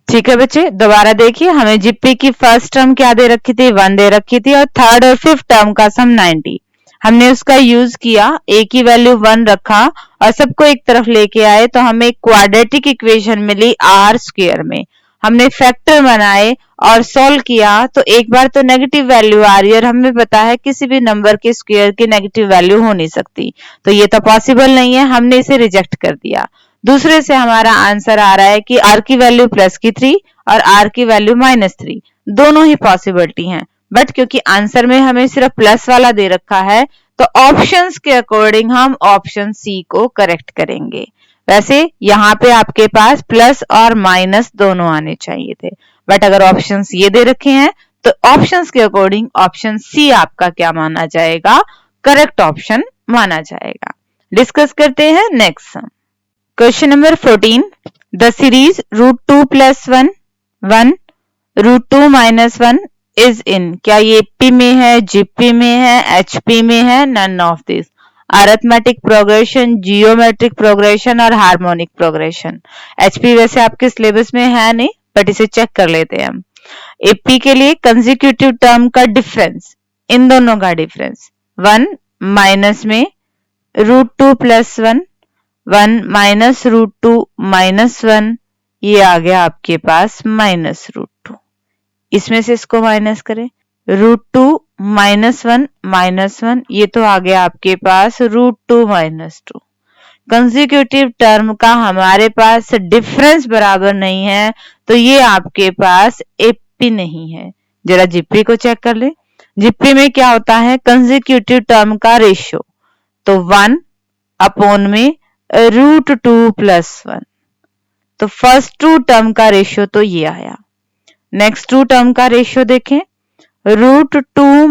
ठीक है बच्चे, दोबारा देखिए, हमें जिप्पी की फर्स्ट टर्म क्या दे रखी थी 1 दे रखी थी और थर्ड और 5th टर्म का सम 90। हमने उसका यूज किया, A की वैल्यू 1 रखा और सबको एक तरफ लेके आए तो हमें क्वाड्रेटिक इक्वेशन मिली R² में। हमने फैक्टर बनाए और सॉल्व किया तो एक बार तो नेगेटिव वैल्यू आ रही है और हमें पता है किसी भी नंबर के स्क्वायर की नेगेटिव वैल्यू हो नहीं सकती, तो ये तो पॉसिबल नहीं है, हमने इसे रिजेक्ट कर दिया। दूसरे से हमारा आंसर आ रहा है कि R की वैल्यू +3 और R की वैल्यू -3, दोनों ही पॉसिबिलिटी हैं, बट क्योंकि आंसर में हमें सिर्फ प्लस वाला दे रखा है तो ऑप्शंस के अकॉर्डिंग हम ऑप्शन सी को करेक्ट करेंगे। वैसे यहाँ पे आपके पास प्लस और माइनस दोनों आने चाहिए थे, बट अगर ऑप्शंस ये दे रखे हैं तो ऑप्शंस के अकॉर्डिंग ऑप्शन सी आपका क्या माना जाएगा, करेक्ट ऑप्शन माना जाएगा। डिस्कस करते हैं next sum. Question number 14, the series √2 + 1 1 √2 - 1 is in. क्या ये पी में है, जीपी में है, एचपी में है, none of this. Arithmetic progression, geometric progression और हार्मोनिक प्रोग्रेशन। एचपी वैसे आपके सिलेबस में है नहीं, बट इसे चेक कर लेते हैं हम। एपी के लिए कंसेक्यूटिव टर्म का डिफरेंस, इन दोनों का डिफरेंस 1 माइनस में √2 + 1, 1 - √2 - 1, ये आ गया आपके पास -√2। इसमें से इसको माइनस करें, √2 -1 ये तो आ गया आपके पास √2 - 2। कंसेक्यूटिव टर्म का हमारे पास डिफरेंस बराबर नहीं है तो ये आपके पास एपी नहीं है। जरा जीपी को चेक कर ले। जीपी में क्या होता है, कंसेक्यूटिव टर्म का रेशियो, तो 1 अपॉन में √2 + 1। तो फर्स्ट टू टर्म का रेशियो तो ये आया। नेक्स्ट टू टर्म का रेशियो देखें, √2 -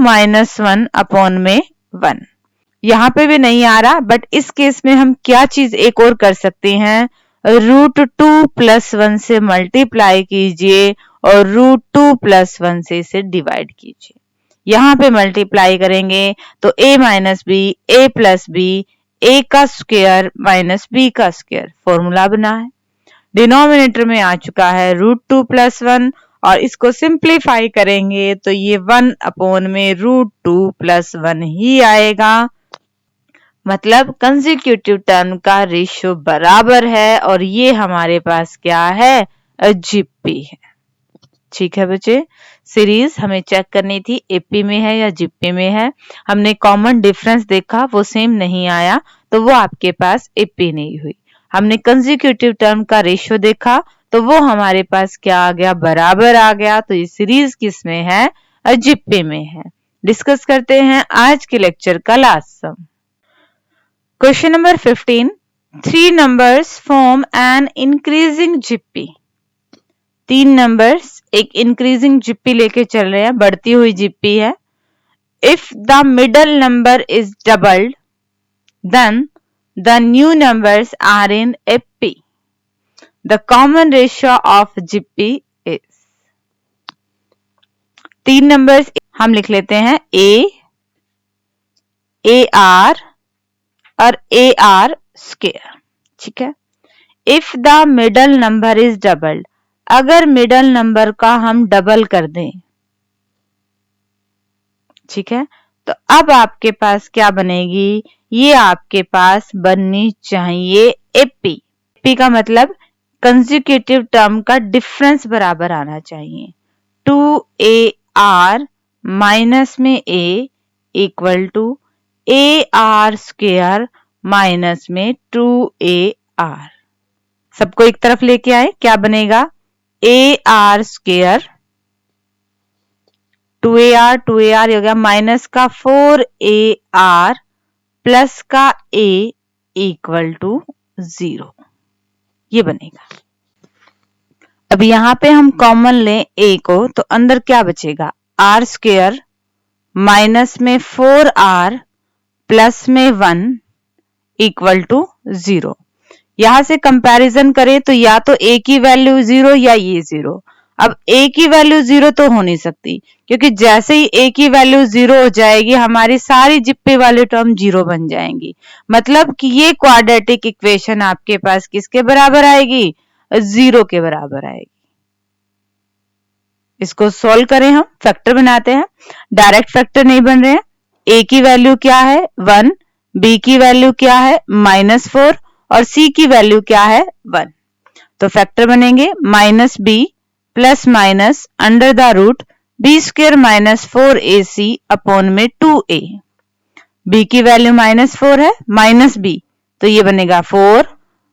1 अपॉन में 1। यहां पे भी नहीं आ रहा, बट इस केस में हम क्या चीज एक और कर सकते हैं, √2 + 1 से मल्टीप्लाई कीजिए और √2 + 1 से इसे डिवाइड कीजिए। यहां पे मल्टीप्लाई करेंगे तो a - b, a + b, a का स्क्वायर माइनस b का स्क्वायर फॉर्मूला बना है। डिनोमिनेटर में आ चुका है √2 + 1 और इसको सिंप्लीफाई करेंगे तो ये 1 अपॉन में √2 + 1 ही आएगा। मतलब कंसेक्यूटिव टर्म का रेशियो बराबर है और ये हमारे पास क्या है, जीपी है। ठीक है बच्चे, सीरीज हमें चेक करनी थी एपी में है या जीपी में है। हमने कॉमन डिफरेंस देखा, वो सेम नहीं आया तो वो आपके पास एपी नहीं हुई। हमने कंसेक्यूटिव टर्म का रेशियो देखा तो वो हमारे पास क्या आ गया, बराबर आ गया। तो ये सीरीज किस में है, जीपी में है। डिस्कस करते हैं आज के लेक्चर का last sum. Question number 15, 3 numbers form an increasing GP। 3 numbers एक इंक्रीजिंग जीपी लेके चल रहे हैं, बढ़ती हुई जीपी है। If the middle number is doubled then the new numbers are in AP. The common ratio of GP is. 3 numbers हम लिख लेते हैं ए आर और ए आर स्क्वायर। ठीक है। If the middle number is doubled, अगर middle number का हम डबल कर दें, ठीक है, तो अब आपके पास क्या बनेगी, ये आपके पास बननी चाहिए एपी। एपी का मतलब कंसेक्यूटिव टर्म का डिफरेंस बराबर आना चाहिए। 2AR माइनस में A equal to AR square minus में 2AR। सबको एक तरफ लेके आए, क्या बनेगा, AR स्क्वायर 2AR हो गया माइनस का 4AR प्लस का A इक्वल टू 0, ये बनेगा। अब यहां पे हम कॉमन लें A को तो अंदर क्या बचेगा, R स्क्वायर माइनस में 4R प्लस में 1 इक्वल टू 0। यहां से कंपैरिजन करें तो या तो A की वैल्यू 0 या ये 0। अब A की वैल्यू 0 तो हो नहीं सकती, क्योंकि जैसे ही A की वैल्यू 0 हो जाएगी हमारी सारी जिप्पी वाले टर्म 0 बन जाएंगी। मतलब कि ये क्वाड्रेटिक इक्वेशन आपके पास किसके बराबर आएगी, 0 के बराबर आएगी। इसको सॉल्व करें, हम फैक्टर बनाते हैं। डायरेक्ट फैक्टर नहीं बन रहे हैं। A की वैल्यू क्या है 1, B की वैल्यू क्या है -4 और C की वैल्यू क्या है 1। तो फैक्टर बनेंगे -b plus minus under the root b square minus 4ac upon में 2a। b की वैल्यू -4 है, माइनस b, तो ये बनेगा 4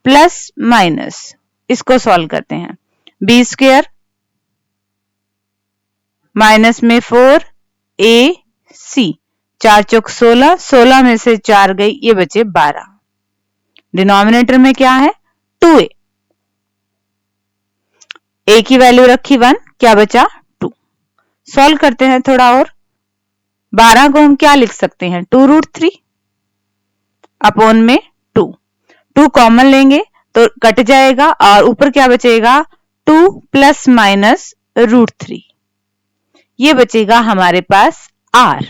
प्लस माइनस, इसको सॉल्व करते हैं। b स्क्वायर माइनस में 4ac, 4 चौक 16, 16 में से 4 गई, ये बचे 12। डिनोमिनेटर में क्या है 2a, a की वैल्यू रखी 1, क्या बचा 2। सॉल्व करते हैं थोड़ा और। 12 को हम क्या लिख सकते हैं, 2√3 अपॉन में 2 कॉमन लेंगे तो कट जाएगा और ऊपर क्या बचेगा 2 प्लस माइनस √3, ये बचेगा हमारे पास r।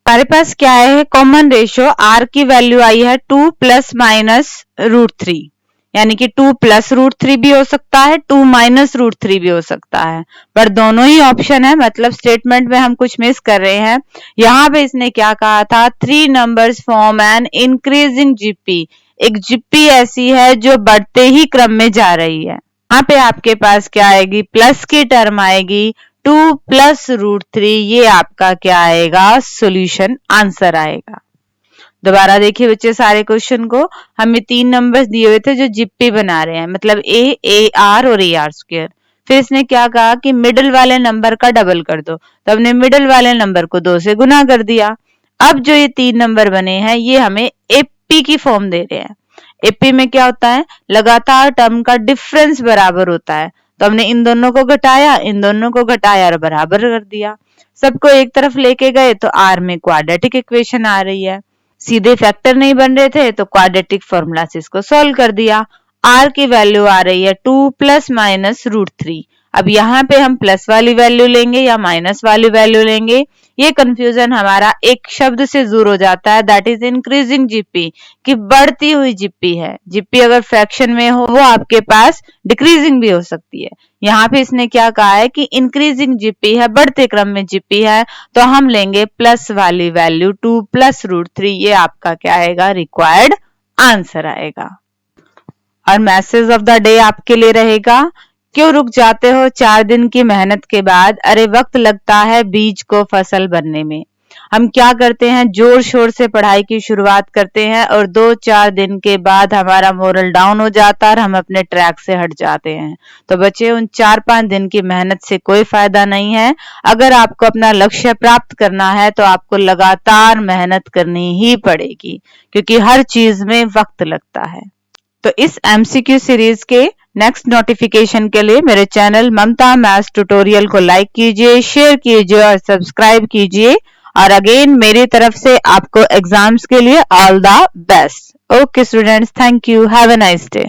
हमारे पास क्या है, कॉमन रेशियो r की वैल्यू आई है 2 प्लस माइनस √3, यानी कि 2 प्लस √3 भी हो सकता है, 2 माइनस √3 भी हो सकता है, पर दोनों ही ऑप्शन है। मतलब स्टेटमेंट में हम कुछ मिस कर रहे हैं। यहाँ पे इसने क्या कहा था, 3 numbers form an increasing GP. एक जीपी ऐसी है जो बढ़ते ही क्रम में जा रही है। यहाँ पे आपके पास क्या आएगी, प्लस की टर्म आएगी 2 प्लस रूट 3, ये आपका क्या आएगा, सॉल्यूशन आंसर आएगा। दोबारा देखिए बच्चे सारे क्वेश्चन को, हमें 3 नंबर्स दिए हुए थे जो जिप्पी बना रहे हैं, मतलब ए आर और ए आर स्क्वायर। फिर इसने क्या कहा कि मिडिल वाले नंबर का डबल कर दो, तो हमने मिडिल वाले नंबर को 2 से गुना कर दिया। अब जो ये 3 नंबर बने हैं ये हमें एपी की फॉर्म दे रहे हैं। एपी में क्या होता है, लगातार टर्म का डिफरेंस बराबर होता है, तो हमने इन दोनों को घटाया, इन दोनों को घटाया और बराबर कर दिया। सबको एक तरफ लेके गए तो आर में क्वाड्रेटिक इक्वेशन आ रही है, सीधे फैक्टर नहीं बन रहे थे तो क्वाड्रेटिक फॉर्मूला से इसको सॉल्व कर दिया। आर की वैल्यू आ रही है 2 प्लस माइनस रूट 3। अब यहाँ पे हम प्लस वाली वैल्यू लेंगे या माइनस वाली वैल्यू लेंगे, ये कंफ्यूजन हमारा एक शब्द से दूर हो जाता है, दैट इज इंक्रीजिंग जीपी, कि बढ़ती हुई जीपी है। जीपी अगर फ्रैक्शन में हो वो आपके पास डिक्रीजिंग भी हो सकती है। यहाँ पे इसने क्या कहा है कि इंक्रीजिंग जीपी है, बढ़ते क्रम में जीपी है, तो हम लेंगे प्लस वाली वैल्यू 2 प्लस रूट 3, ये आपका क्या आएगा, रिक्वायर्ड आंसर आएगा। और मैसेज ऑफ द डे आपके लिए रहेगा, क्यों रुक जाते हो 4 दिन की मेहनत के बाद, अरे वक्त लगता है बीज को फसल बनने में। हम क्या करते हैं, जोर शोर से पढ़ाई की शुरुआत करते हैं और 2-4 दिन के बाद हमारा मोरल डाउन हो जाता है और हम अपने ट्रैक से हट जाते हैं। तो बच्चे उन 4-5 दिन की मेहनत से कोई फायदा नहीं है। अगर आपको अपना लक्ष्य प्राप्त करना है तो आपको लगातार मेहनत करनी ही पड़ेगी, क्योंकि हर चीज में वक्त लगता है। तो इस MCQ सीरीज के नेक्स्ट नोटिफिकेशन के लिए मेरे चैनल ममता मैथ्स ट्यूटोरियल को लाइक कीजिए, शेयर कीजिए और सब्सक्राइब कीजिए। और अगेन मेरी तरफ से आपको एग्जाम्स के लिए all the best. Okay students, thank you, have a nice day.